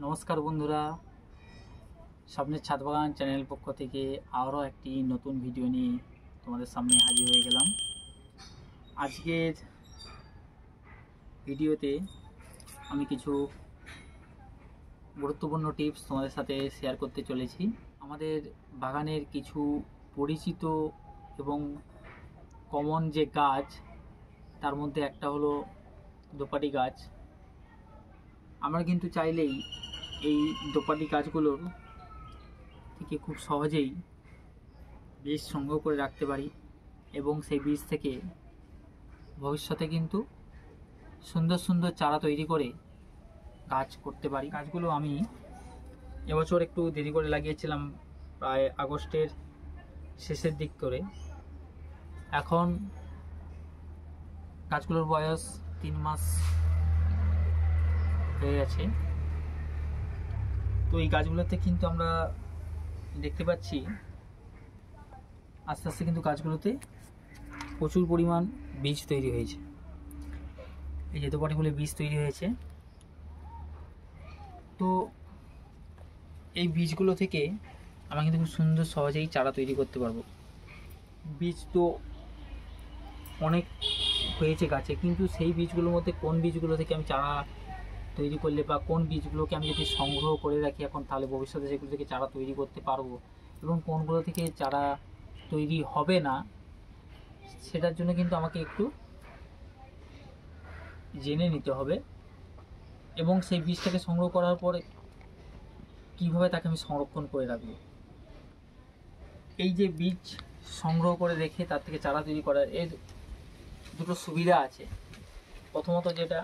নমস্কার বন্ধুরা, স্বপ্নের ছাদ বাগান চ্যানেল পক্ষ থেকে আরও একটি নতুন ভিডিও নিয়ে তোমাদের সামনে হাজির হয়ে গেলাম। আজকের ভিডিওতে আমি কিছু গুরুত্বপূর্ণ টিপস তোমাদের সাথে শেয়ার করতে চলেছি। আমাদের বাগানের কিছু পরিচিত এবং কমন যে গাছ, তার মধ্যে একটা হলো দোপাটি গাছ। আমরা কিন্তু চাইলেই এই দোপাটি গাছগুলোর থেকে খুব সহজেই বীজ সংগ্রহ করে রাখতে পারি এবং সেই বীজ থেকে ভবিষ্যতে কিন্তু সুন্দর সুন্দর চারা তৈরি করে গাছ করতে পারি। গাছগুলো আমি এবছর একটু দেরি করে লাগিয়েছিলাম, প্রায় আগস্টের শেষের দিক করে। এখন গাছগুলোর বয়স 3 মাস হয়ে গেছে। তো এই গাছগুলোতে কিন্তু আমরা দেখতে পাচ্ছি আস্তে আস্তে কিন্তু গাছগুলোতে প্রচুর পরিমাণ বীজ তৈরি হয়েছে। এই যে দোপাটিগুলো বীজ তৈরি হয়েছে। তো এই বীজগুলো থেকে আমরা কিন্তু খুব সুন্দর সহজেই চারা তৈরি করতে পারবো। বীজ তো অনেক হয়েছে গাছে, কিন্তু সেই বীজগুলোর মধ্যে কোন বীজগুলো থেকে আমি চারা তৈরি করলে বা কোন বীজগুলোকে আমি যদি সংগ্রহ করে রাখি এখন, তাহলে ভবিষ্যতে সেগুলো থেকে চারা তৈরি করতে পারবো, এবং কোনগুলো থেকে চারা তৈরি হবে না, সেটার জন্য কিন্তু আমাকে একটু জেনে নিতে হবে। এবং সেই বীজটাকে সংগ্রহ করার পরে কীভাবে তাকে আমি সংরক্ষণ করে রাখবো। এই যে বীজ সংগ্রহ করে রেখে তার থেকে চারা তৈরি করার এর দুটো সুবিধা আছে। প্রথমত, যেটা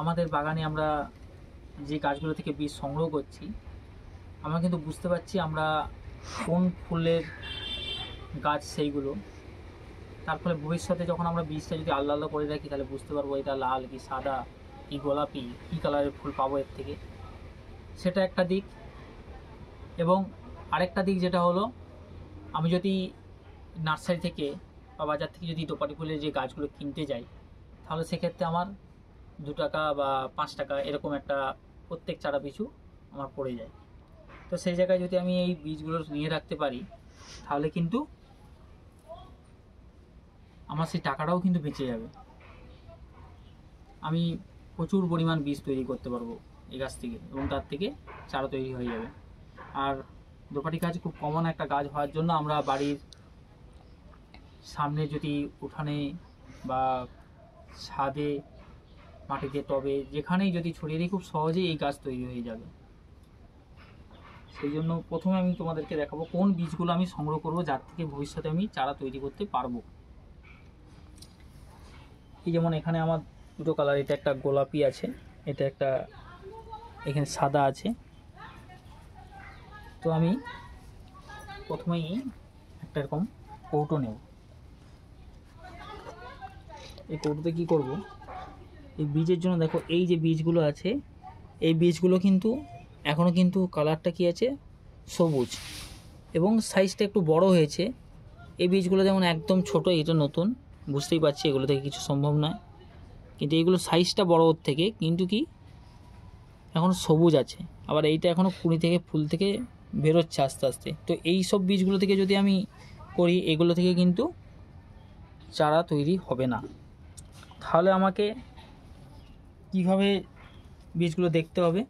আমাদের বাগানে আমরা যে গাছগুলো থেকে বীজ সংগ্রহ করছি, আমরা কিন্তু বুঝতে পারছি আমরা কোন ফুলের গাছ সেইগুলো। তার ফলে ভবিষ্যতে যখন আমরা বীজটা যদি আলাদা আলাদা করে রাখি, তাহলে বুঝতে পারবো এটা লাল কি সাদা কি গোলাপি কী কালারের ফুল পাবো এর থেকে। সেটা একটা দিক। এবং আরেকটা দিক যেটা হলো, আমি যদি নার্সারি থেকে বা বাজার থেকে যদি দোপাটি ফুলের যে গাছগুলো কিনতে যাই, তাহলে সেক্ষেত্রে আমার 2 টাকা বা 5 টাকা এরকম একটা প্রত্যেক চারা পিছু আমার পড়ে যায়। তো সেই জায়গায় যদি আমি এই বীজগুলো নিয়ে রাখতে পারি, তাহলে কিন্তু আমার সেই টাকাটাও কিন্তু বেঁচে যাবে। আমি প্রচুর পরিমাণ বীজ তৈরি করতে পারবো এই গাছ থেকে, এবং তার থেকে চারা তৈরি হয়ে যাবে। আর দোপাটি গাছ খুব কমন একটা গাছ হওয়ার জন্য আমরা বাড়ির সামনে যদি উঠানে বা ছাদে মাটিতে টবে যেখানেই যদি ছড়িয়ে দিই, খুব সহজেই এই গাছ তৈরি হয়ে যাবে। সেই জন্য প্রথমে আমি তোমাদেরকে দেখাবো কোন বীজগুলো আমি সংগ্রহ করব, যার থেকে ভবিষ্যতে আমি চারা তৈরি করতে পারবো। এই যেমন এখানে আমার দুটো কালার, এটা একটা গোলাপি আছে, এটা একটা এখানে সাদা আছে। তো আমি প্রথমেই একটা এরকম কৌটো নেব। এই কৌটোতে কি করব, এই বীজের জন্য দেখো এই যে বীজগুলো আছে, এই বীজগুলো কিন্তু এখনও কিন্তু কালারটা কি আছে, সবুজ, এবং সাইজটা একটু বড় হয়েছে। এই বীজগুলো যেমন একদম ছোট, এটা নতুন, বুঝতেই পারছি এগুলো থেকে কিছু সম্ভব নয়, কিন্তু এইগুলো সাইজটা বড় ওর থেকে, কিন্তু কি এখন সবুজ আছে। আবার এইটা এখনও কুঁড়ি থেকে ফুল থেকে বেরোচ্ছে আস্তে আস্তে। তো এই সব বীজগুলো থেকে যদি আমি করি, এগুলো থেকে কিন্তু চারা তৈরি হবে না। তাহলে আমাকে কিভাবে বীজগুলো দেখতে হবে,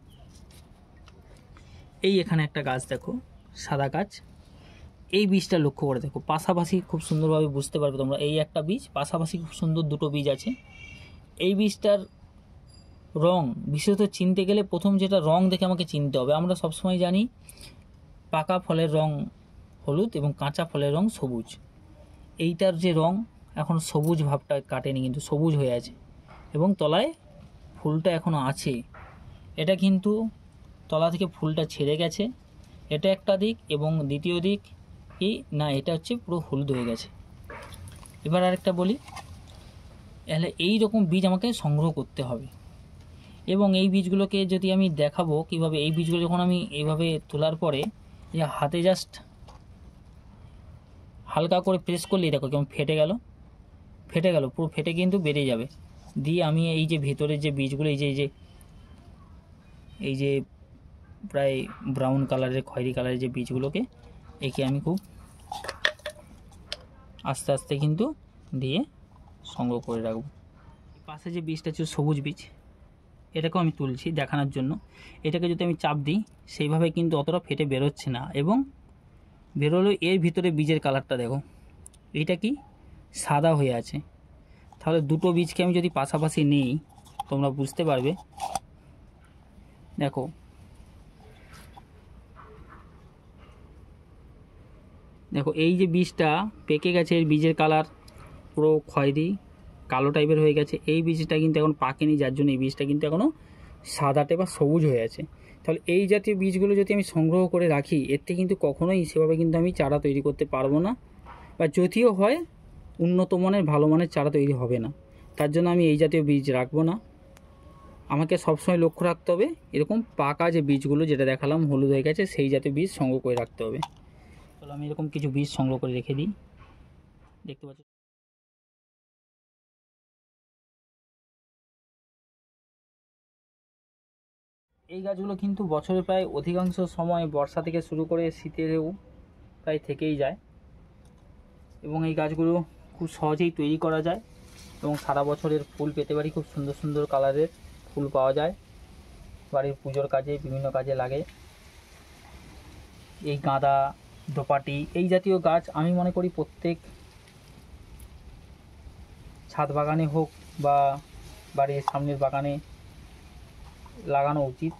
এই এখানে একটা গাছ দেখো, সাদা গাছ, এই বীজটা লক্ষ্য করে দেখো, পাশাপাশি খুব সুন্দরভাবে বুঝতে পারবে তোমরা। এই একটা বীজ, পাশাপাশি খুব সুন্দর দুটো বীজ আছে। এই বীজটার রং বিশেষত চিনতে গেলে প্রথম যেটা রং দেখে আমাকে চিনতে হবে। আমরা সবসময় জানি পাকা ফলের রং হলুদ এবং কাঁচা ফলের রং সবুজ। এইটার যে রং এখন সবুজ ভাবটা কাটেনি, কিন্তু সবুজ হয়ে আছে, এবং তলায় ফুলটা এখনও আছে। এটা কিন্তু তলা থেকে ফুলটা ছেড়ে গেছে, এটা একটা দিক। এবং দ্বিতীয় দিক কি না, এটা হচ্ছে পুরো হলুদ হয়ে গেছে। এবার আরেকটা বলি, তাহলে এই রকম বীজ আমাকে সংগ্রহ করতে হবে। এবং এই বীজগুলোকে যদি আমি দেখাবো কিভাবে, এই বীজগুলো যখন আমি এইভাবে তোলার পরে যে হাতে জাস্ট হালকা করে প্রেস করলেই দেখো কেমন ফেটে গেল, পুরো ফেটে কিন্তু বেরিয়ে যাবে। দিয়ে আমি এই যে ভেতরের যে বীজগুলো, এই যে এই যে প্রায় ব্রাউন কালারের খয়েরি কালারের যে বীজগুলোকে একে আমি খুব আস্তে আস্তে কিন্তু দিয়ে সংগ্রহ করে রাখবো। পাশে যে বীজটা আছে সবুজ বীজ, এটাকেও আমি তুলছি দেখানোর জন্য। এটাকে যদি আমি চাপ দিই সেইভাবে কিন্তু অতটা ফেটে বেরোচ্ছে না, এবং বেরোলেও এর ভিতরে বীজের কালারটা দেখো, এইটা কি সাদা হয়ে আছে। তাহলে দুটো বীজকে আমি যদি পাশাপাশি নিই তোমরা বুঝতে পারবে। দেখো দেখো এই যে বীজটা পেকে গেছে, এর বীজের কালার পুরো খয়েরি কালো টাইপের হয়ে গেছে। এই বীজটা কিন্তু এখন পাকেনি, যার জন্য এই বীজটা কিন্তু এখনও সাদাটে বা সবুজ হয়ে আছে। তাহলে এই জাতীয় বীজগুলো যদি আমি সংগ্রহ করে রাখি, এর থেকে কিন্তু কখনোই সেভাবে কিন্তু আমি চারা তৈরি করতে পারবো না, বা যদিও হয় উন্নত মানের ভালো মানের চারা তৈরি হবে না। তার জন্য আমি এই জাতীয় বীজ রাখবো না। আমাকে সবসময় লক্ষ্য রাখতে হবে এরকম পাকা যে বীজগুলো, যেটা দেখালাম হলুদ হয়ে গেছে, সেই জাতীয় বীজ সংগ্রহ করে রাখতে হবে। তাহলে আমি এরকম কিছু বীজ সংগ্রহ করে রেখে দিই। দেখতে পাচ্ছি এই গাছগুলো কিন্তু বছরের প্রায় অধিকাংশ সময় বর্ষা থেকে শুরু করে শীতেরও প্রায় থেকেই যায়, এবং এই গাছগুলো খুব সহজেই তৈরি করা যায় এবং সারা বছরের ফুল পেতে পারি। খুব সুন্দর সুন্দর কালারের ফুল পাওয়া যায়, বাড়ির পুজোর কাজে বিভিন্ন কাজে লাগে। এই গাঁদা, দোপাটি এই জাতীয় গাছ আমি মনে করি প্রত্যেক ছাদ বাগানে হোক বা বাড়ির সামনের বাগানে লাগানো উচিত।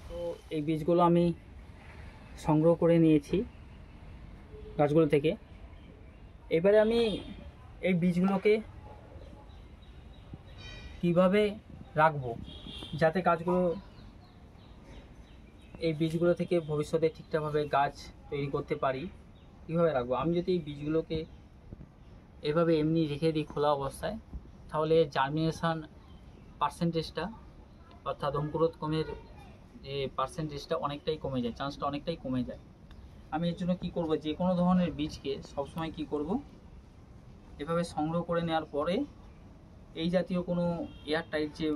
তো এই বীজগুলো আমি সংগ্রহ করে নিয়েছি গাছগুলো থেকে। এবারে আমি এই বীজগুলোকে কিভাবে রাখবো যাতে গাছগুলো এই বীজগুলো থেকে ভবিষ্যতে ঠিকঠাকভাবে গাছ তৈরি করতে পারি, কীভাবে রাখবো। আমি যদি এই বীজগুলোকে এভাবে এমনি রেখে দিই খোলা অবস্থায়, তাহলে জার্মিনেশন পার্সেন্টেজটা অর্থাৎ অঙ্কুরোদ্গমের যে পার্সেন্টেজটা অনেকটাই কমে যায়, চান্সটা অনেকটাই কমে যায়। আমি এর জন্য কী করবো, যে কোনো ধরনের বীজকে সবসময় কী করব, এভাবে সংগ্রহ করে নেওয়ার পরে এই জাতীয় কোনো এয়ার টাইট যে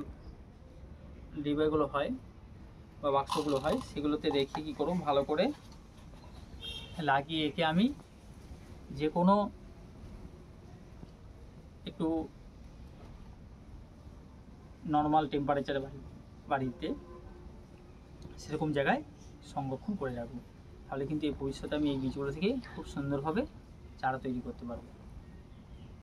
ডিব্বাগুলো হয় বা বাক্সগুলো হয় সেগুলোতে রেখে কী করব, ভালো করে লাগিয়ে একে আমি যে কোনো একটু নর্মাল টেম্পারেচারে বাড়িতে সেরকম জায়গায় সংরক্ষণ করে রাখবো। তাহলে কিন্তু এই ভবিষ্যতে আমি এই বীজগুলো থেকে খুব সুন্দরভাবে চারা তৈরি করতে পারবো।